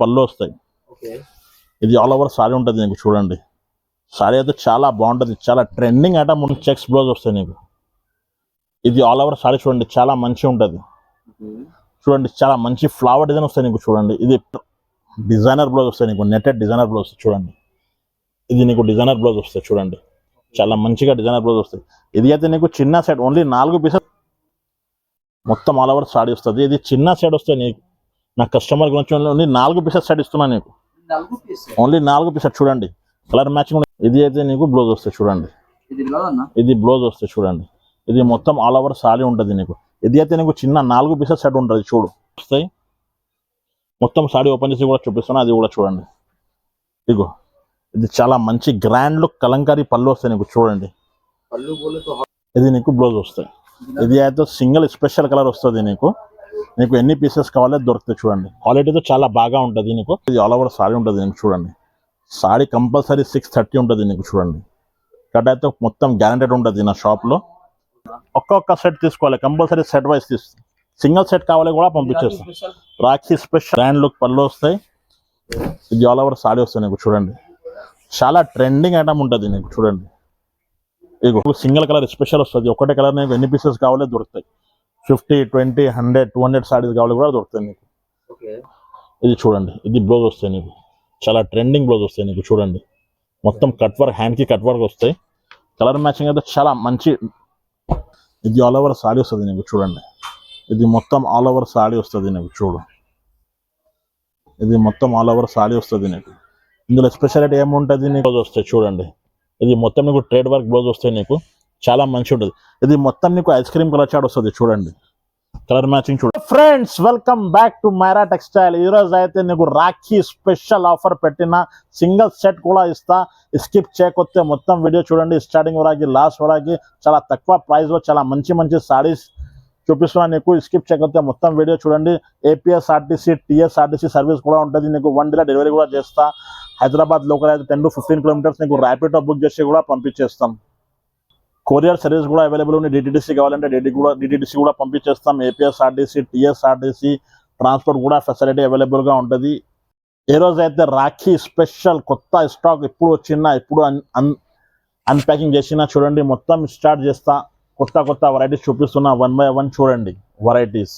పళ్ళు వస్తాయి. ఇది ఆల్ ఓవర్ సారీ ఉంటుంది నీకు చూడండి. సారీ అయితే చాలా బాగుంటుంది, చాలా ట్రెండింగ్ ఐటమ్. చెక్స్ బ్లౌజ్ వస్తాయి నీకు. ఇది ఆల్ ఓవర్ సారీ చూడండి, చాలా మంచిగా ఉంటుంది చూడండి. చాలా మంచి ఫ్లవర్ డిజైన్ వస్తాయి నీకు చూడండి. ఇది డిజైనర్ బ్లౌజ్ వస్తాయి నీకు, నెట్టెడ్ డిజైనర్ బ్లౌజ్ చూడండి. ఇది నీకు డిజైనర్ బ్లౌజ్ వస్తాయి చూడండి, చాలా మంచిగా డిజైనర్ బ్లౌజ్ వస్తాయి. ఇది అయితే నీకు చిన్న సెట్, ఓన్లీ 4 పీసెస్ మొత్తం ఆల్ ఓవర్ సారీ వస్తుంది. ఇది చిన్న సెట్ వస్తాయి నీకు. నా కస్టమర్ గురించి ఓన్లీ 4 పీసెస్ సెట్ ఇస్తున్నా నీకు, ఓన్లీ 4 పీసెస్ చూడండి. Colour matching. ఇది అయితే నీకు బ్లౌజ్ వస్తాయి చూడండి. ఇది బ్లౌజ్ వస్తాయి చూడండి. ఇది మొత్తం ఆల్ ఓవర్ సారీ ఉంటుంది నీకు. ఇది అయితే నీకు చిన్న 4 పీసెస్ సెట్ ఉంటుంది చూడు. వస్తాయి మొత్తం సారీ ఓపెన్ చేసి కూడా చూపిస్తున్నా, అది కూడా చూడండి. ఇగో ఇది చాలా మంచి గ్రాండ్ లుక్ కలంకారీ పళ్ళు వస్తాయి నీకు చూడండి. ఇది నీకు బ్లౌజ్ వస్తాయి. ఇది అయితే సింగిల్ స్పెషల్ కలర్ వస్తుంది నీకు. నీకు ఎన్ని పీసెస్ కావాలో దొరుకుతాయి చూడండి. క్వాలిటీతో చాలా బాగా ఉంటుంది నీకు. ఇది ఆల్ ఓవర్ సారీ ఉంటుంది నీకు చూడండి. సారీ కంపల్సరీ 630 ఉంటుంది నీకు చూడండి. ఇక్కడ అయితే మొత్తం గ్యారంటెడ్ ఉంటుంది నా షాప్లో. ఒక్కొక్క సెట్ తీసుకోవాలి కంపల్సరీ, సెట్ వైజ్ తీసుకో. సింగిల్ సెట్ కావాలి కూడా పంపించేస్తాం. రాఖీ స్పెషల్ గ్రాండ్ లుక్ పళ్ళు వస్తాయి. ఇది ఆల్ ఓవర్ సారీ వస్తాయి నీకు చూడండి. చాలా ట్రెండింగ్ ఐటమ్ ఉంటుంది నీకు చూడండి. ఇగో సింగిల్ కలర్ స్పెషల్ వస్తుంది. ఒకటే కలర్ నీకు ఎన్ని పీసెస్ కావాలో దొరుకుతాయి. 50, 20, 100, 200 సారీస్ కావాలి కూడా దొరుకుతాయి నీకు. ఇది చూడండి, ఇది బ్లౌజ్ వస్తాయి నీకు. చాలా ట్రెండింగ్ బ్లౌజ్ వస్తాయి నీకు చూడండి. మొత్తం కట్ వర్క్, హ్యాండ్కి కట్ వర్క్ వస్తాయి. కలర్ మ్యాచింగ్ అయితే చాలా మంచి. ఇది ఆల్ ఓవర్ సారీ వస్తుంది నీకు చూడండి. ఇది మొత్తం ఆల్ ఓవర్ సారీ వస్తుంది నీకు చూడు. ఇది మొత్తం ఆల్ ఓవర్ సారీ వస్తుంది నీకు. ఇందులో స్పెషాలిటీ ఏముంటుంది నీకు బ్లౌజ్ వస్తాయి చూడండి. ఇది మొత్తం నీకు ట్రేడ్ వర్క్ బ్లౌజ్ వస్తాయి నీకు, చాలా మంచి ఉంటుంది. ఇది మొత్తం నీకు ఐస్ క్రీమ్ కలర్ చాట్ వస్తుంది చూడండి. కలర్ మ్యాచింగ్ చూడండి. Friends, welcome back to Myra textile. ఈ రోజు అయితే నీకు రాఖీ స్పెషల్ ఆఫర్ పెట్టిన సింగిల్ సెట్ కూడా ఇస్తా. స్కిప్ చేయకపోతే మొత్తం వీడియో చూడండి, స్టార్టింగ్ వరకు లాస్ట్ వరకు. చాలా తక్కువ ప్రైస్ లో చాలా మంచి మంచి సారీస్ చూపిస్తున్నా నీకు. స్కిప్ చేయకపోతే మొత్తం వీడియో చూడండి. ఏపీఎస్ఆర్టీసీ, టీఎస్ఆర్టీసీ సర్వీస్ కూడా ఉంటుంది నీకు. 1 day డెలివరీ కూడా చేస్తా. హైదరాబాద్ లోకల్ అయితే 10 to 15 కిలోమీటర్స్ నీకు ర్యాపిడో బుక్ చేసి కూడా పంపించేస్తాం. కొరియర్ సర్వీస్ కూడా అవైలబుల్ ఉంది. డిటిడిసి కావాలంటే డిటిడిసి కూడా పంపించేస్తాం. ఏపీఎస్ఆర్టీసీ, టీఎస్ఆర్టీసీ ట్రాన్స్పోర్ట్ కూడా ఫెసిలిటీ అవైలబుల్గా ఉంటుంది. ఏ రోజు అయితే రాఖీ స్పెషల్ కొత్త స్టాక్ ఇప్పుడు వచ్చిన, ఇప్పుడు అన్ప్యాకింగ్ చేసిన చూడండి. మొత్తం స్టార్ట్ చేస్తా. కొత్త వెరైటీస్ చూపిస్తున్నా. 1 by 1 చూడండి వెరైటీస్.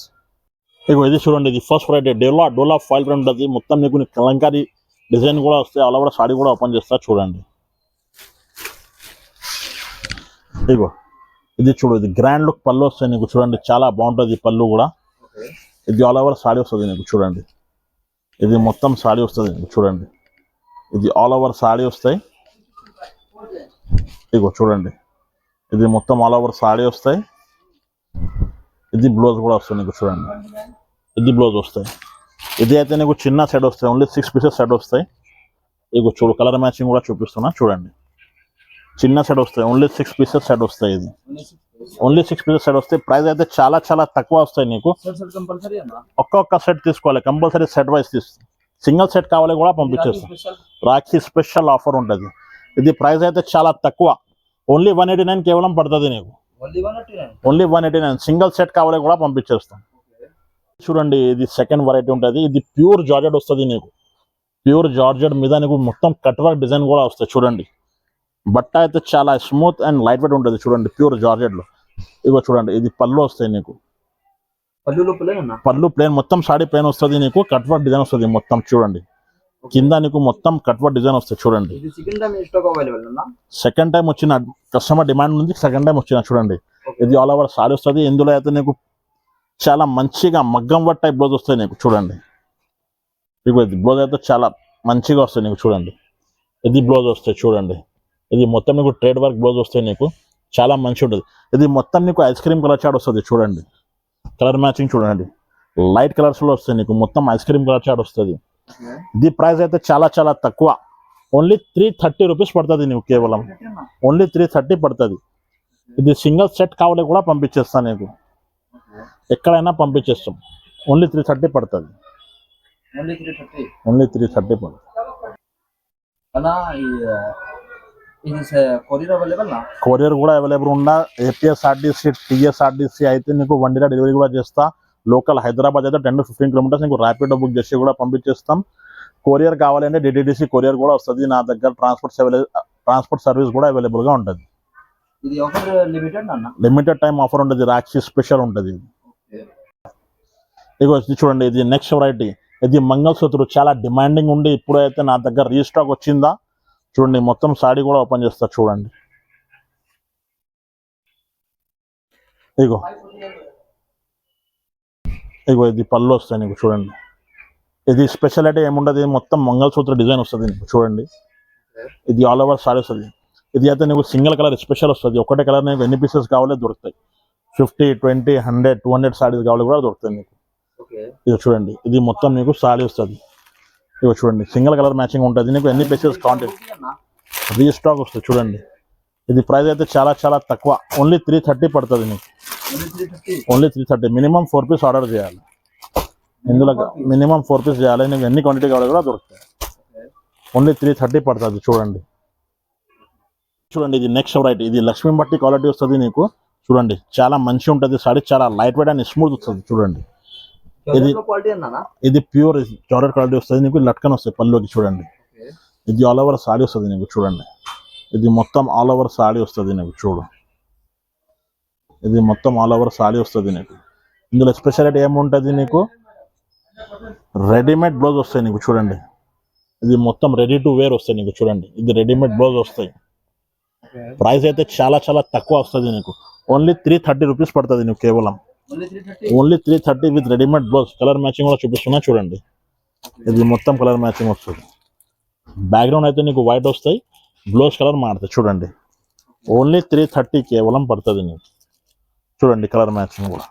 ఇగో ఇది చూడండి, ఇది ఫస్ట్ వెరైటీ డోలా ఫాయిల్ ప్రింట్ ఉంటుంది. మొత్తం నీకు కలంకారీ డిజైన్ కూడా వస్తాయి. ఆల్ ఓవర్ సారీ కూడా ఓపెన్ చేస్తా చూడండి. ఇగో ఇది చూడు, ఇది గ్రాండ్ లుక్ పళ్ళు వస్తాయి నీకు చూడండి. చాలా బాగుంటుంది పళ్ళు కూడా. ఇది ఆల్ ఓవర్ సారీ వస్తుంది నీకు చూడండి. ఇది మొత్తం సారీ వస్తుంది నీకు చూడండి. ఇది ఆల్ ఓవర్ సారీ వస్తాయి. ఇగో చూడండి, ఇది మొత్తం ఆల్ ఓవర్ సారీ వస్తాయి. ఇది బ్లౌజ్ కూడా వస్తుంది నీకు చూడండి. ఇది బ్లౌజ్ వస్తాయి. ఇది అయితే నీకు చిన్న సెట్ వస్తాయి, ఓన్లీ 6 పీసెస్ సెట్ వస్తాయి. ఇగో చూడు, కలర్ మ్యాచింగ్ కూడా చూపిస్తున్నా చూడండి. చిన్న సెట్ వస్తాయి, ఓన్లీ 6 పీసెస్ సెట్ వస్తాయి. ఇది ఓన్లీ 6 పీసెస్ సెట్ వస్తాయి. ప్రైస్ అయితే చాలా చాలా తక్కువ వస్తాయి నీకు. ఒక్కొక్క సెట్ తీసుకోవాలి కంపల్సరీ, సెట్ వైజ్ తీసుకో. సింగిల్ సెట్ కావాలి కూడా పంపించేస్తాం. రాఖీ స్పెషల్ ఆఫర్ ఉంటుంది. ఇది ప్రైస్ అయితే చాలా తక్కువ, ఓన్లీ 189 కేవలం పడుతుంది నీకు. ఓన్లీ 189. సింగిల్ సెట్ కావాలి కూడా పంపించేస్తాం. చూడండి, ఇది సెకండ్ వెరైటీ ఉంటుంది. ఇది ప్యూర్ జార్జెట్ వస్తుంది నీకు. ప్యూర్ జార్జెట్ మీద నీకు మొత్తం కట్ వర్క్ డిజైన్ కూడా వస్తాయి చూడండి. బట్ట అయితే చాలా స్మూత్ అండ్ లైట్ వెయిట్ ఉంటుంది చూడండి, ప్యూర్ జార్జెట్ లో. ఇగో చూడండి, ఇది పళ్ళు వస్తాయి నీకు. పళ్ళు ప్లేన్, మొత్తం సాడీ ప్లేన్ వస్తుంది నీకు. కట్ వర్క్ డిజైన్ వస్తుంది మొత్తం చూడండి. కింద నీకు మొత్తం కట్ వర్క్ డిజైన్ వస్తాయి చూడండి. సెకండ్ టైం వచ్చిన కస్టమర్ డిమాండ్ నుంచి సెకండ్ టైం వచ్చిన చూడండి. ఇది ఆల్ ఓవర్ సారీ వస్తుంది. ఇందులో అయితే నీకు చాలా మంచిగా మగ్గం వర్క్ టైప్ బ్లౌజ్ వస్తాయి నీకు చూడండి. ఇగో ఇది బ్లౌజ్ అయితే చాలా మంచిగా వస్తాయి నీకు చూడండి. ఇది బ్లౌజ్ వస్తాయి చూడండి. ఇది మొత్తం నీకు ట్రేడ్ వర్క్ బ్లౌజ్ వస్తాయి నీకు, చాలా మంచి ఉంటుంది. ఇది మొత్తం నీకు ఐస్ క్రీమ్ కలర్ చాట్ వస్తుంది చూడండి. కలర్ మ్యాచింగ్ చూడండి, లైట్ కలర్స్ లో వస్తాయి నీకు. మొత్తం ఐస్ క్రీమ్ కలర్ చాట్ వస్తుంది. ఇది ప్రైస్ అయితే చాలా చాలా తక్కువ, ఓన్లీ 330 రూపీస్ పడుతుంది నీకు. కేవలం ఓన్లీ 330 పడుతుంది. ఇది సింగిల్ సెట్ కావాలి కూడా పంపించేస్తాను నీకు, ఎక్కడైనా పంపించేస్తాం. ఓన్లీ 330 పడుతుంది. ఓన్లీ 330 పడుతుంది. కొరియర్ కూడా అవైలబుల్ ఉన్నా. ఏపీఎస్ఆర్టీసీ, టీఎస్ఆర్టీసీ అయితే నీకు 1 day డెలివరీ కూడా చేస్తా. లోకల్ హైదరాబాద్ అయితే 10 to 15 కిలోమీటర్స్ నీకు ర్యాపిడో బుక్ చేసి కూడా పంపించేస్తాం. కొరియర్ కావాలంటే డిటిడిసి కొరియర్ కూడా వస్తుంది. నా దగ్గర ట్రాన్స్పోర్ట్ సర్వీస్ కూడా అవైలబుల్ గా ఉంటుంది. ఇది ఆఫర్ లిమిటెడ్ అన్న, లిమిటెడ్ టైం ఆఫర్ ఉంటుంది. రాక్షి స్పెషల్ ఉంటుంది. ఇగో ఇది చూడండి, ఇది నెక్స్ట్ వెరైటీ. ఇది మంగళసూత్రు చాలా డిమాండింగ్ ఉండి ఇప్పుడైతే నా దగ్గర రీస్టాక్ వచ్చిందా చూడండి. మొత్తం సాడీ కూడా ఓపెన్ చేస్తా చూడండి. ఇగో ఇగో ఇది పళ్ళు వస్తాయి నీకు చూడండి. ఇది స్పెషాలిటీ ఏముండదు, మొత్తం మంగళసూత్ర డిజైన్ వస్తుంది నీకు చూడండి. ఇది ఆల్ ఓవర్ సారీ వస్తుంది. ఇది అయితే నీకు సింగిల్ కలర్ స్పెషల్ వస్తుంది. ఒకటే కలర్ నీకు ఎన్ని పీసెస్ కావాలో దొరుకుతాయి. 50, 20, 100, 200 సారీస్ కావాలి కూడా దొరుకుతాయి నీకు. ఇది చూడండి, ఇది మొత్తం నీకు సారీ వస్తుంది. ఇవి చూడండి, సింగిల్ కలర్ మ్యాచింగ్ ఉంటుంది. నీకు ఎన్ని పీసెస్ కావాలి రీస్టాక్ వస్తుంది చూడండి. ఇది ప్రైస్ అయితే చాలా చాలా తక్కువ, ఓన్లీ 330 పడుతుంది నీకు. ఓన్లీ 330. మినిమం 4 పీస్ ఆర్డర్ చేయాలి. ఇందులో మినిమం 4 పీస్ చేయాలి. నీకు ఎన్ని క్వాంటిటీ కావాలి కూడా దొరుకుతాయి. ఓన్లీ 330 పడుతుంది చూడండి. చూడండి, ఇది నెక్స్ట్ వెరైటీ. ఇది లక్ష్మీ బట్టి క్వాలిటీ వస్తుంది నీకు చూడండి. చాలా మంచి ఉంటుంది సారీ, చాలా లైట్ వెయిట్ అండ్ స్మూత్ వస్తుంది చూడండి. ఇది ప్యూర్ జార్జెట్ క్వాలిటీ వస్తుంది నీకు. లట్కన్ వస్తుంది పళ్ళుకి చూడండి. ఇది ఆల్ ఓవర్ సారీ వస్తుంది నీకు చూడండి. ఇది మొత్తం ఆల్ ఓవర్ సారీ వస్తుంది నీకు చూడు. ఇది మొత్తం ఆల్ ఓవర్ సారీ వస్తుంది నీకు. ఇందులో స్పెషాలిటీ ఏముంటుంది నీకు, రెడీమేడ్ బ్లౌజ్ వస్తాయి నీకు చూడండి. ఇది మొత్తం రెడీ టు వేర్ వస్తాయి నీకు చూడండి. ఇది రెడీమేడ్ బ్లౌజ్ వస్తాయి. ప్రైస్ అయితే చాలా చాలా తక్కువ వస్తుంది నీకు. ఓన్లీ 330 రూపీస్ పడుతుంది నీకు కేవలం. Only 330 with readymade blouse. Colour matching కూడా చూపిస్తున్నా చూడండి. ఇది మొత్తం కలర్ మ్యాచింగ్ వస్తుంది. బ్యాక్గ్రౌండ్ అయితే నీకు వైట్ వస్తాయి, బ్లౌజ్ కలర్ మారుతాయి చూడండి. ఓన్లీ 330 కేవలం పడుతుంది నీకు చూడండి. కలర్ మ్యాచింగ్ కూడా.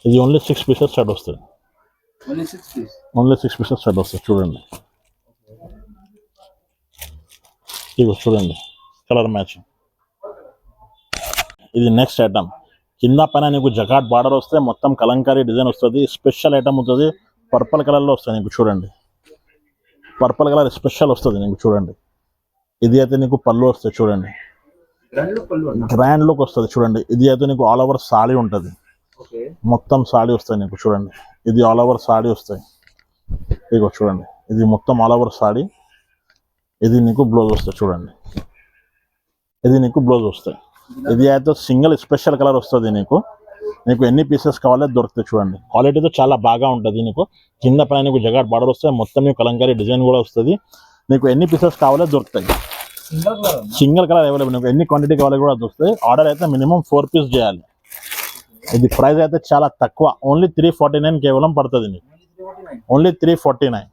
ఇది ఓన్లీ 6 పీసెస్ సెట్ వస్తుంది. ఓన్లీ 6 పీసెస్ సెట్ వస్తుంది చూడండి. ఇగో చూడండి కలర్ మ్యాచింగ్. ఇది నెక్స్ట్ ఐటమ్. కింద పైన నీకు జకాట్ బార్డర్ వస్తే మొత్తం కలంకారీ డిజైన్ వస్తుంది. స్పెషల్ ఐటమ్ అవుతుంది. పర్పుల్ కలర్లో వస్తుంది నీకు చూడండి. పర్పుల్ కలర్ స్పెషల్ వస్తుంది నీకు చూడండి. ఇది అయితే నీకు పళ్ళు వస్తుంది చూడండి. గ్రాండ్ లుక్ వస్తుంది చూడండి. ఇది అయితే నీకు ఆల్ ఓవర్ సాడీ ఉంటుంది. మొత్తం సాడీ వస్తాయి నీకు చూడండి. ఇది ఆల్ ఓవర్ సాడీ వస్తాయి. ఇగో చూడండి, ఇది మొత్తం ఆల్ ఓవర్ సాడీ. ఇది నీకు బ్లౌజ్ వస్తుంది చూడండి. ఇది నీకు బ్లౌజ్ వస్తాయి. ఇది అయితే సింగిల్ స్పెషల్ కలర్ వస్తుంది నీకు. నీకు ఎన్ని పీసెస్ కావాలో దొరుకుతాయి చూడండి. క్వాలిటీతో చాలా బాగా ఉంటుంది నీకు. కింద పైన నీకు జగాట్ బార్డర్ వస్తాయి. మొత్తం నీకు కలంకారీ డిజైన్ కూడా వస్తుంది. నీకు ఎన్ని పీసెస్ కావాలో దొరుకుతాయి. Single colour available. నీకు ఎన్ని క్వాంటిటీ కావాలో కూడా దొరుకుతాయి. ఆర్డర్ అయితే మినిమం 4 పీస్ చేయాలి. ఇది ప్రైస్ అయితే చాలా తక్కువ, ఓన్లీ 349 కేవలం పడుతుంది నీకు. ఓన్లీ 349.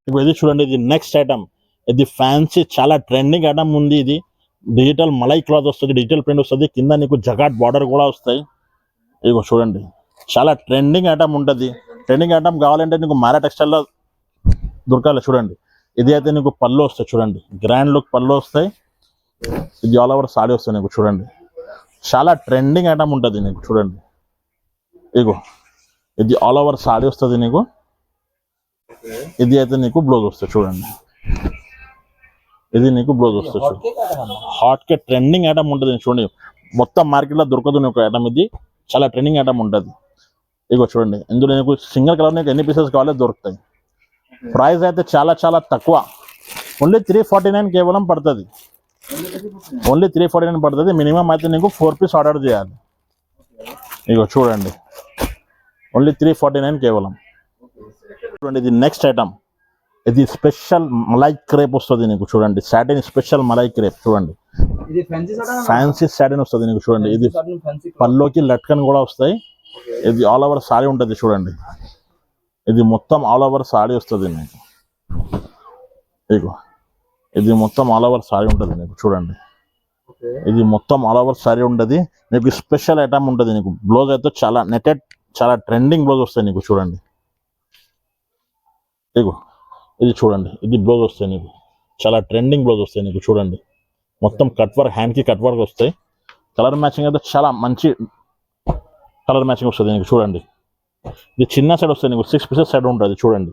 ఇప్పుడు ఇది చూడండి, ఇది నెక్స్ట్ ఐటమ్. ఇది ఫ్యాన్సీ చాలా ట్రెండింగ్ ఐటమ్ ఉంది. ఇది డిజిటల్ మలై క్లాత్ వస్తుంది, డిజిటల్ ప్రింట్ వస్తుంది. కింద నీకు జగాట్ బార్డర్ కూడా వస్తాయి. ఇగో చూడండి, చాలా ట్రెండింగ్ ఐటమ్ ఉంటుంది. ట్రెండింగ్ ఐటమ్ కావాలంటే నీకు మారా టెక్స్టైల్లో దొరకాలి చూడండి. ఇది అయితే నీకు పళ్ళు వస్తాయి చూడండి. గ్రాండ్ లుక్ పళ్ళు వస్తాయి. ఇది ఆల్ ఓవర్ సాడీ వస్తాయి నీకు చూడండి. చాలా ట్రెండింగ్ ఐటమ్ ఉంటుంది నీకు చూడండి. ఇగో ఇది ఆల్ ఓవర్ సాడీ వస్తుంది నీకు. ఇది అయితే నీకు బ్లౌజ్ వస్తుంది చూడండి. ఇది నీకు బ్లౌజ్ వస్తుంది చూడండి. హాట్ కే ట్రెండింగ్ ఐటమ్ ఉంటుంది చూడండి. మొత్తం మార్కెట్లో దొరకదు నీకు ఐటమ్. ఇది చాలా ట్రెండింగ్ ఐటమ్ ఉంటుంది. ఇగో చూడండి, ఇందులో నీకు సింగిల్ కలర్ నీకు ఎన్ని పీసెస్ కావాలో దొరుకుతాయి. ప్రైస్ అయితే చాలా చాలా తక్కువ, ఓన్లీ 349 కేవలం పడుతుంది. ఓన్లీ 349 పడుతుంది. మినిమం అయితే నీకు 4 పీస్ ఆర్డర్ చేయాలి. ఇగో చూడండి, ఓన్లీ 349 కేవలం. చూడండి, ఇది నెక్స్ట్ ఐటమ్. ఇది స్పెషల్ మలై క్రేప్ వస్తుంది నీకు చూడండి. సాటిన్ స్పెషల్ మలై క్రేప్ చూడండి. ఫ్యాన్సీ సాటిన్ వస్తుంది నీకు చూడండి. ఇది పల్లోకి లట్కన్ కూడా వస్తాయి. ఇది ఆల్ ఓవర్ సారీ ఉంటుంది చూడండి. ఇది మొత్తం ఆల్ ఓవర్ సారీ వస్తుంది నీకు. ఇగో ఇది మొత్తం ఆల్ ఓవర్ సారీ ఉంటుంది నీకు చూడండి. ఇది మొత్తం ఆల్ ఓవర్ సారీ ఉంటుంది నీకు. స్పెషల్ ఐటమ్ ఉంటుంది నీకు. బ్లౌజ్ అయితే చాలా నెటెడ్, చాలా ట్రెండింగ్ బ్లౌజ్ వస్తాయి నీకు చూడండి. ఇగో ఇది చూడండి, ఇది బ్లౌజ్ వస్తాయి నీకు. చాలా ట్రెండింగ్ బ్లౌజ్ వస్తాయి నీకు చూడండి. మొత్తం కట్ వర్క్, హ్యాండ్కి కట్ వర్క్ వస్తాయి. కలర్ మ్యాచింగ్ అయితే చాలా మంచి కలర్ మ్యాచింగ్ వస్తుంది నీకు చూడండి. ఇది చిన్న సెట్ వస్తుంది నీకు. 6 పీసెస్ సెట్ ఉంటుంది చూడండి.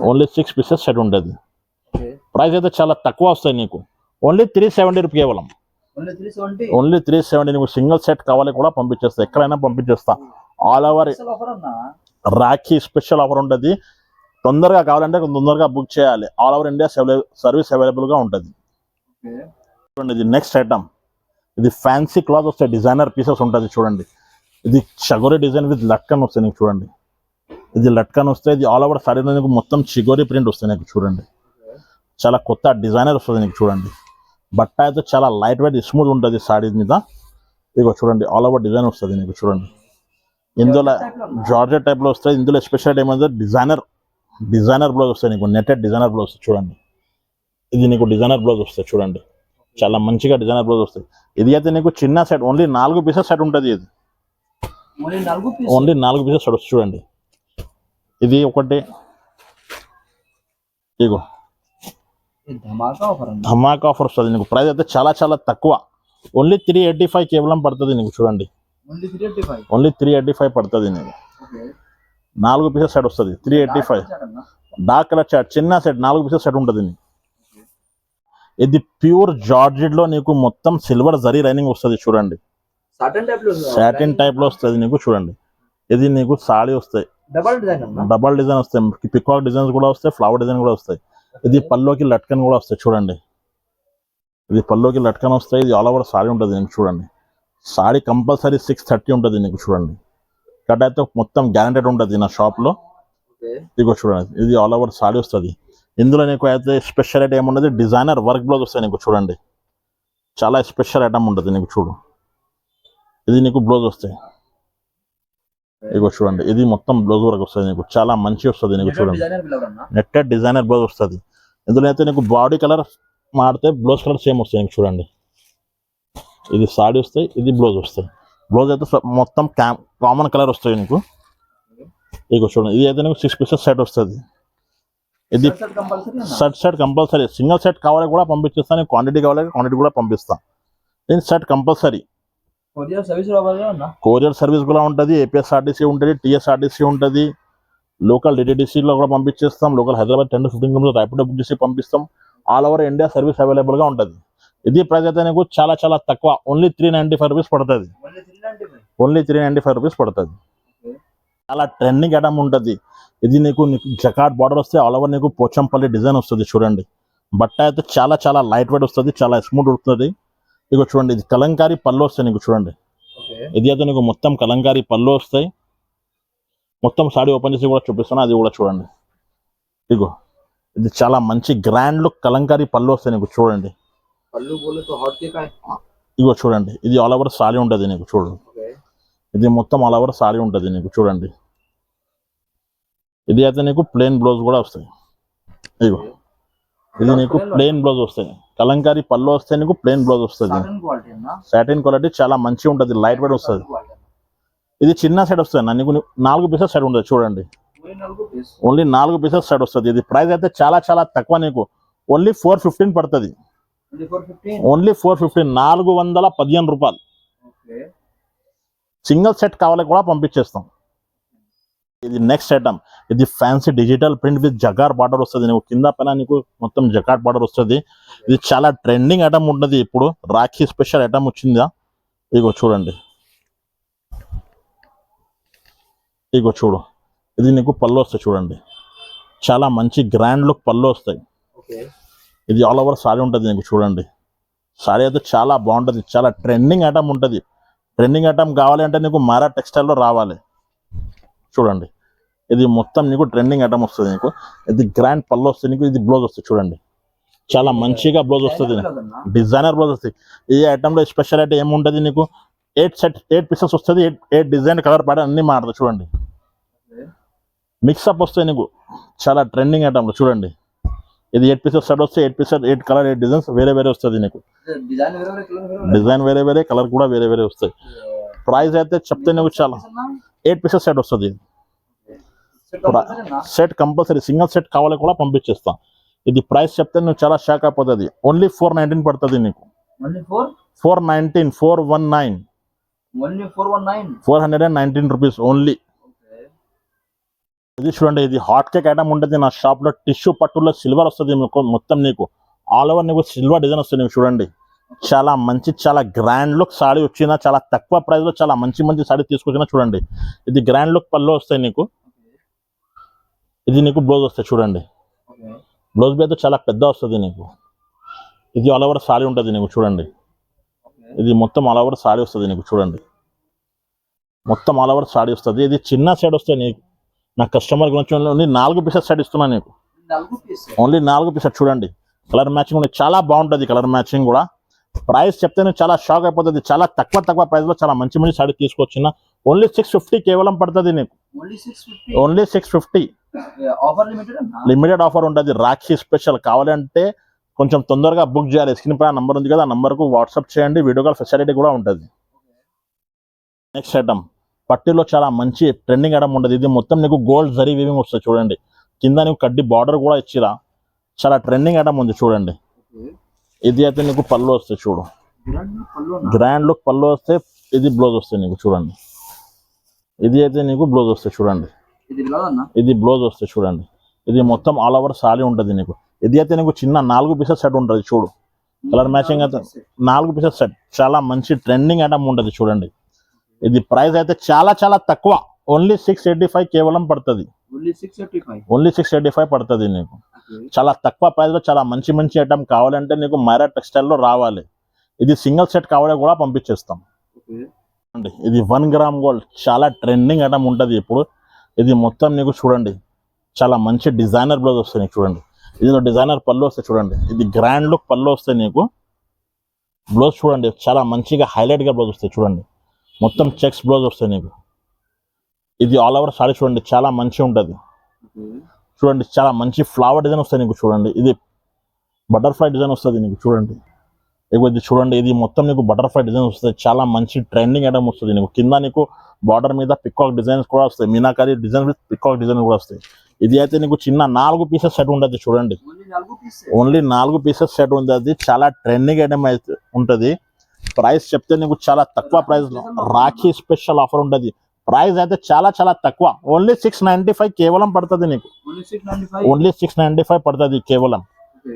ఓన్లీ 6 పీసెస్ సెట్ ఉంటుంది. ప్రైస్ అయితే చాలా తక్కువ వస్తాయి నీకు. ఓన్లీ 370 రూపీ కేవలం. ఓన్లీ 370. నీకు సింగిల్ సెట్ కావాలి కూడా పంపించేస్తా, ఎక్కడైనా పంపించేస్తా. All over rakhi special offer ఉంటుంది. తొందరగా కావాలంటే తొందరగా బుక్ చేయాలి. ఆల్ ఓవర్ ఇండియా సర్వీస్ అవైలబుల్గా ఉంటుంది. చూడండి ఇది నెక్స్ట్ ఐటమ్. ఇది ఫ్యాన్సీ క్లాత్ వస్తాయి, డిజైనర్ పీసెస్ ఉంటుంది చూడండి. ఇది చగోరి డిజైన్ విత్ లట్కన్ వస్తాయి నీకు చూడండి. ఇది లట్కన్ వస్తాయి. ఇది ఆల్ ఓవర్ సారీ నీకు మొత్తం చిగోరి ప్రింట్ వస్తాయి నీకు చూడండి. చాలా కొత్త డిజైనర్ వస్తుంది నీకు చూడండి. బట్ట అయితే చాలా లైట్ వెయిట్ స్మూత్ ఉంటుంది సారీ మీద. ఇదిగో చూడండి ఆల్ ఓవర్ డిజైన్ వస్తుంది నీకు చూడండి. ఇందులో జార్జెట్ టైప్లో వస్తుంది. ఇందులో స్పెషల్ ఏమంటే డిజైనర్ బ్లౌజ్ వస్తాయి నీకు, నెట్టెడ్ డిజైనర్ బ్లౌజ్ వస్తుంది చూడండి. ఇది నీకు డిజైనర్ బ్లౌజ్ వస్తుంది చూడండి. చాలా మంచిగా డిజైనర్ బ్లౌజ్ వస్తాయి. ఇది అయితే నీకు చిన్న సెట్, ఓన్లీ 4 పీసెస్ సెట్ ఉంటుంది. ఇది ఓన్లీ 4 పీసెస్ సెట్ వస్తుంది చూడండి. ఇది ఒకటి ఇగో ధమాకా ఆఫర్ వస్తుంది నీకు. ప్రైస్ అయితే చాలా చాలా తక్కువ, ఓన్లీ 385 కేవలం పడుతుంది నీకు చూడండి. ఓన్లీ 385 పడుతుంది నీకు. 4 పీసెస్ సెట్ వస్తుంది 385. డార్క్ కలర్ సెట్, చిన్న సెట్ 4 పీసెస్ సెట్ ఉంటుంది నీకు. ఇది ప్యూర్ జార్జెట్ లో నీకు మొత్తం సిల్వర్ జరీ లైనింగ్ వస్తుంది చూడండి. సాటిన్ టైప్ లో వస్తుంది నీకు చూడండి. ఇది నీకు సాడీ వస్తాయి, డబల్ డిజైన్ వస్తాయి, పికాక్ డిజైన్స్ కూడా వస్తాయి, ఫ్లవర్ డిజైన్ కూడా వస్తాయి. ఇది పల్లోకి లట్కన్ కూడా వస్తాయి చూడండి. ఇది పల్లోకి లట్కన్ వస్తాయి. ఇది ఆల్ ఓవర్ సారీ ఉంటుంది నీకు చూడండి. సారీ కంపల్సరీ 630 ఉంటుంది నీకు చూడండి. ఇక్కడ అయితే మొత్తం గ్యారంటెడ్ ఉంటుంది నా షాప్ లో. ఇదిగో చూడండి ఇది ఆల్ ఓవర్ సారీ వస్తుంది. ఇందులో నీకు అయితే స్పెషల్ ఐటమ్ ఏమున్నది, డిజైనర్ వర్క్ బ్లౌజ్ వస్తాయి నీకు చూడండి. చాలా స్పెషల్ ఐటమ్ ఉంటుంది నీకు చూడు. ఇది నీకు బ్లౌజ్ వస్తాయి. ఇదిగో చూడండి ఇది మొత్తం బ్లౌజ్ వర్క్ వస్తుంది నీకు, చాలా మంచి వస్తుంది నీకు చూడండి. నెట్టెడ్ డిజైనర్ బ్లౌజ్ వస్తుంది. ఇందులో అయితే నీకు బాడీ కలర్ మారితే బ్లౌజ్ కలర్ సేమ్ వస్తాయి నీకు చూడండి. ఇది సాడీ వస్తాయి, ఇది బ్లౌజ్ వస్తాయి. బ్లౌజ్ అయితే మొత్తం కామన్ కలర్ వస్తాయి నీకు. ఇదిగో చూడండి ఇది అయితే నీకు 6 పీసెస్ సెట్ వస్తుంది. ఇది సెట్ కంపల్సరీ. సింగిల్ సెట్ కావాలి కూడా పంపించేస్తాను, క్వాంటిటీ కావాలి క్వాంటిటీ కూడా పంపిస్తాను. ఇది సెట్ కంపల్సరీ. కొరియర్ సర్వీస్ కూడా ఉంటుంది. ఏపీఎస్ఆర్టీసీ ఉంటుంది, టీఎస్ఆర్టీసీ ఉంటుంది, లోకల్ డిటిడిసిలో కూడా పంపించేస్తాం. Local Hyderabad 10 to 15 kilometres Rapido book చేసి పంపిస్తాం. ఆల్ ఓవర్ ఇండియా సర్వీస్ అవైలబుల్గా ఉంటుంది. ఇది ప్రైస్ అయితే నీకు చాలా చాలా తక్కువ, ఓన్లీ 395 రూపీస్ పడుతుంది. ఓన్లీ 395 రూపీస్ పడుతుంది. చాలా ట్రెండింగ్ ఐటమ్ ఉంటుంది. ఇది నీకు జకాట్ బార్డర్ వస్తే ఆల్ ఓవర్ నీకు పోచంపల్లి డిజైన్ వస్తుంది చూడండి. బట్ట అయితే చాలా చాలా లైట్ వెయిట్ వస్తుంది, చాలా స్మూత్ ఉంటుంది. ఇక చూడండి ఇది కలంకారీ పళ్ళు వస్తాయి నీకు చూడండి. ఇది అయితే నీకు మొత్తం కలంకారీ పళ్ళు వస్తాయి. మొత్తం సాడీ ఓపెన్ చేసి కూడా చూపిస్తాను, అది కూడా చూడండి. ఇగో ఇది చాలా మంచి గ్రాండ్ లుక్ కలంకారీ పళ్ళు వస్తాయి నీకు చూడండి. ఇగో చూడండి ఇది ఆల్ ఓవర్ సారీ ఉంటుంది నీకు చూడు. ఇది మొత్తం ఆల్ ఓవర్ సారీ ఉంటుంది నీకు చూడండి. ఇది అయితే నీకు ప్లెయిన్ బ్లౌజ్ కూడా వస్తాయి. ఇగో ఇది నీకు ప్లెయిన్ బ్లౌజ్ వస్తాయి. కలంకారీ పళ్ళు వస్తే నీకు ప్లెయిన్ బ్లౌజ్ వస్తుంది. సాటిన్ క్వాలిటీ చాలా మంచిగా ఉంటుంది, లైట్ వెయిట్ వస్తుంది. ఇది చిన్న సెట్ వస్తుంది నీకు, 4 పీసెస్ సెట్ ఉంటుంది చూడండి. ఓన్లీ 4 పీసెస్ సెట్ వస్తుంది. ఇది ప్రైస్ అయితే చాలా చాలా తక్కువ నీకు, ఓన్లీ 415 పడుతుంది. ఓన్లీ 415, 415 రూపాయలు. సింగిల్ సెట్ కావాలి కూడా పంపించేస్తాం. ఇది నెక్స్ట్ ఐటమ్. ఇది fancy digital print with jacquard border వస్తుంది నీకు. కింద పైన నీకు మొత్తం జకార్డ్ బార్డర్ వస్తుంది. ఇది చాలా ట్రెండింగ్ ఐటమ్ ఉంటుంది. ఇప్పుడు రాఖీ స్పెషల్ ఐటమ్ వచ్చిందా. ఇగో చూడండి, ఇగో చూడు ఇది నీకు పళ్ళు వస్తాయి చూడండి. చాలా మంచి గ్రాండ్ లుక్ పళ్ళు వస్తాయి. ఇది ఆల్ ఓవర్ సారీ ఉంటుంది నీకు చూడండి. సారీ అయితే చాలా బాగుంటుంది, చాలా ట్రెండింగ్ ఐటమ్ ఉంటుంది. ట్రెండింగ్ ఐటమ్ కావాలి అంటే నీకు మారా టెక్స్టైల్లో రావాలి. చూడండి ఇది మొత్తం నీకు ట్రెండింగ్ ఐటమ్ వస్తుంది నీకు. ఇది గ్రాండ్ పళ్ళు వస్తుంది నీకు. ఇది బ్లౌజ్ వస్తుంది చూడండి, చాలా మంచిగా బ్లౌజ్ వస్తుంది, డిజైనర్ బ్లౌజ్ వస్తుంది. ఈ ఐటమ్లో స్పెషాలిటీ ఏముంటుంది నీకు, 8 పీసెస్ వస్తుంది. 8 డిజైన్ కలర్ ప్యాటర్న్ అన్ని మారుతుంది చూడండి. మిక్సప్ వస్తాయి నీకు, చాలా ట్రెండింగ్ ఐటమ్లో చూడంండి. ఇది 8 పీసెస్ సెట్ వస్తే 8 పీసెస్ 8 కలర్ 8 డిజైన్స్ వేరే వేరే వస్తుంది నీకు. డిజైన్ వేరే వేరే, కలర్ కూడా వేరే వేరే వస్తాయి. ప్రైస్ అయితే చెప్తే నీకు చాలా 8 పీసెస్ సెట్ వస్తుంది. సెట్ కంపల్సరీ, సింగిల్ సెట్ కావాలి కూడా పంపించేస్తాం. ఇది ప్రైస్ చెప్తే నువ్వు చాలా షాక్ అయిపోతుంది. ఓన్లీ 419 పడుతుంది నీకు. 419, 419 రూపీస్ ఓన్లీ. ఇది చూడండి ఇది హాట్ కేక్ ఐటమ్ ఉంటుంది నా షాప్ లో. టిష్యూ పట్టులో సిల్వర్ వస్తుంది మొత్తం నీకు. ఆల్ ఓవర్ నీకు సిల్వర్ డిజైన్ వస్తుంది నీకు చూడండి. చాలా మంచి, చాలా గ్రాండ్ లుక్ సాడీ వచ్చిన, చాలా తక్కువ ప్రైస్ లో చాలా మంచి మంచి సాడీ తీసుకొచ్చిన చూడండి. ఇది గ్రాండ్ లుక్ పళ్ళు వస్తాయి నీకు. ఇది నీకు బ్లౌజ్ వస్తుంది చూడండి. ఓకే. బ్లౌజ్ బి అయితే చాలా పెద్ద వస్తుంది నీకు. ఇది ఆల్ ఓవర్ సారీ ఉంటుంది నీకు చూడండి. ఓకే. ఇది మొత్తం ఆల్ ఓవర్ సారీ వస్తుంది నీకు చూడండి. మొత్తం ఆల్ ఓవర్ సారీ వస్తుంది. ఇది చిన్న సైడ్ వస్తుంది నీకు. నా కస్టమర్ గురించి ఓన్లీ 4 పీసెస్ సెట్ ఇస్తున్నా నీకు. 4 పీస్. ఓన్లీ 4 పీసెస్ చూడండి. కలర్ మ్యాచింగ్ కూడా చాలా బాగుంటుంది. కలర్ మ్యాచింగ్ కూడా ప్రైస్ చెప్తేనే చాలా షాక్ అయిపోతుంది. చాలా తక్కువ ప్రైస్లో చాలా మంచి సారీ తీసుకొచ్చిన. ఓన్లీ 650 కేవలం పడుతుంది నీకు. ఓన్లీ 650. ఓన్లీ 650 ఆఫర్ లిమిటెడ్ అన్న. లిమిటెడ్ ఆఫర్ ఉంటుంది. రాఖీ స్పెషల్ కావాలంటే కొంచెం తొందరగా బుక్ చేయాలి. స్క్రీన్ పైన నంబర్ ఉంది కదా, ఆ నంబర్కు వాట్సాప్ చేయండి. వీడియో కాల్ ఫెసిలిటీ కూడా ఉంటుంది. నెక్స్ట్ ఐటమ్ పట్టీలో చాలా మంచి ట్రెండింగ్ ఐటమ్ ఉంటుంది. ఇది మొత్తం నీకు గోల్డ్ జరీ వీవింగ్ వస్తుంది చూడండి. కింద నీకు కడ్డీ బార్డర్ కూడా ఇచ్చిరా. చాలా ట్రెండింగ్ ఐటమ్ ఉంది చూడండి. ఓకే. ఇది అయితే నీకు పళ్ళు వస్తుంది చూడు. గ్రాండ్ పళ్ళు అన్న. గ్రాండ్ లుక్ పళ్ళు వస్తే ఇది బ్లౌజ్ వస్తుంది నీకు చూడండి. ఇది అయితే నీకు బ్లౌజ్ వస్తుంది చూడండి. ఇది బ్లౌజ్ అన్న. ఇది బ్లౌజ్ వస్తుంది చూడండి. ఇది మొత్తం ఆల్ ఓవర్ సారీ ఉంటుంది నీకు. ఇది అయితే నీకు చిన్న 4 పీసెస్ సెట్ ఉంటుంది చూడు. కలర్ మ్యాచింగ్ అయితే 4 పీసెస్ సెట్ చాలా మంచి ట్రెండింగ్ ఐటమ్ ఉంటుంది చూడండి. ఇది ప్రైస్ అయితే చాలా తక్కువ. ఓన్లీ 685 కేవలం పడుతుంది. ఓన్లీ 685. ఓన్లీ 685 పడుతుంది నీకు. ఓకే. చాలా తక్కువ ప్రైస్లో చాలా మంచి ఐటమ్ కావాలంటే నీకు మైరా టెక్స్టైల్లో రావాలి. ఇది సింగిల్ సెట్ కావాలి కూడా పంపించేస్తాం. ఓకే. అండి ఇది 1 గ్రామ్ గోల్డ్ చాలా ట్రెండింగ్ ఐటమ్ ఉంటుంది ఇప్పుడు. ఇది మొత్తం నీకు చూడండి చాలా మంచి డిజైనర్ బ్లౌజ్ వస్తుంది నీకు చూడండి. ఇది డిజైనర్ పళ్ళు వస్తాయి చూడండి. ఇది గ్రాండ్ లుక్ పళ్ళు వస్తాయి నీకు. బ్లౌజ్ చూడండి చాలా మంచిగా హైలైట్గా బ్లౌజ్ వస్తాయి చూడండి. మొత్తం చెక్స్ బ్లౌజ్ వస్తాయి నీకు. ఇది ఆల్ ఓవర్ సారీ చూడండి చాలా మంచిగా ఉంటుంది ఓకే. చూడండి. చాలా మంచి ఫ్లవర్ డిజైన్ వస్తుంది నీకు చూడండి. ఇది బటర్ఫ్లై డిజైన్ వస్తుంది నీకు చూడండి. ఇది చూడండి ఇది మొత్తం నీకు బటర్ఫ్లై డిజైన్ వస్తుంది. చాలా మంచి ట్రెండింగ్ ఐటమ్ వస్తుంది నీకు. కింద నీకు బార్డర్ మీద పికాక్ డిజైన్స్ కూడా వస్తాయి. Meenakari design with peacock design కూడా వస్తాయి. ఇది అయితే నీకు చిన్న 4 పీసెస్ సెట్ ఉంటుంది చూడండి. Only 4 piece. Only 4 pieces set ఉంటుంది. చాలా ట్రెండింగ్ ఐటమ్ అయితే ఉంటుంది. ప్రైస్ చెప్తే నీకు చాలా తక్కువ ప్రైస్లో రాఖీ స్పెషల్ ఆఫర్ ఉంటుంది. ప్రైస్ అయితే చాలా తక్కువ. ఓన్లీ 695 కేవలం పడుతుంది నీకు. ఓన్లీ 695. ఓన్లీ 695 పడుతుంది కేవలం. ఓకే.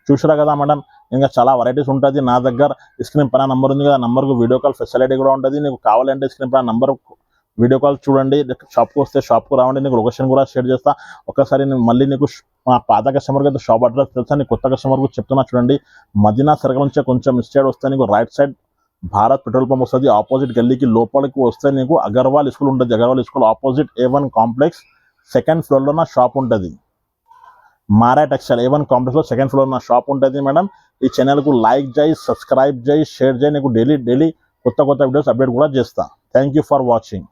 చూసారా కదా మేడం, ఇంకా చాలా వెరైటీస్ ఉంటుంది నా దగ్గర. స్క్రీన్ పైన నంబర్ ఉంది కదా, నంబర్కు వీడియో కాల్ ఫెసిలిటీ కూడా ఉంటుంది. నీకు కావాలంటే స్క్రీన్ పైన నంబర్ వీడియో కాల్ చూడండి. షాప్కి వస్తే షాప్కు రావండి. నీకు లొకేషన్ కూడా షేర్ చేస్తా. ఒకసారి మళ్ళీ నీకు మా పాత కస్టమర్కి అయితే షాప్ అడ్రస్ తెలుసా, నీకు కొత్త కస్టమర్కు చెప్తున్నా చూడండి. మదీనా సర్కిల్ నుంచి కొంచెం మిస్టేడ్ వస్తే నీకు right side Bharat petrol pump వస్తుంది. ఆపోజిట్ గల్లీకి లోపలికి వస్తే నీకు అగర్వాల్ స్కూల్ ఉంటుంది. Agarwal school opposite A1 complex 2nd ఫ్లోర్లో నా షాప్ ఉంటుంది. మారా టెక్స్టైల్ A1 కాంప్లెక్స్లో 2nd ఫ్లోర్ నా షాప్ ఉంటుంది మేడం. ఈ ఛానల్కు లైక్ చేయి, సబ్స్క్రైబ్ చేయి, షేర్ చేయి. నీకు డైలీ కొత్త వీడియోస్ అప్డేట్ కూడా చేస్తా. Thank you for watching.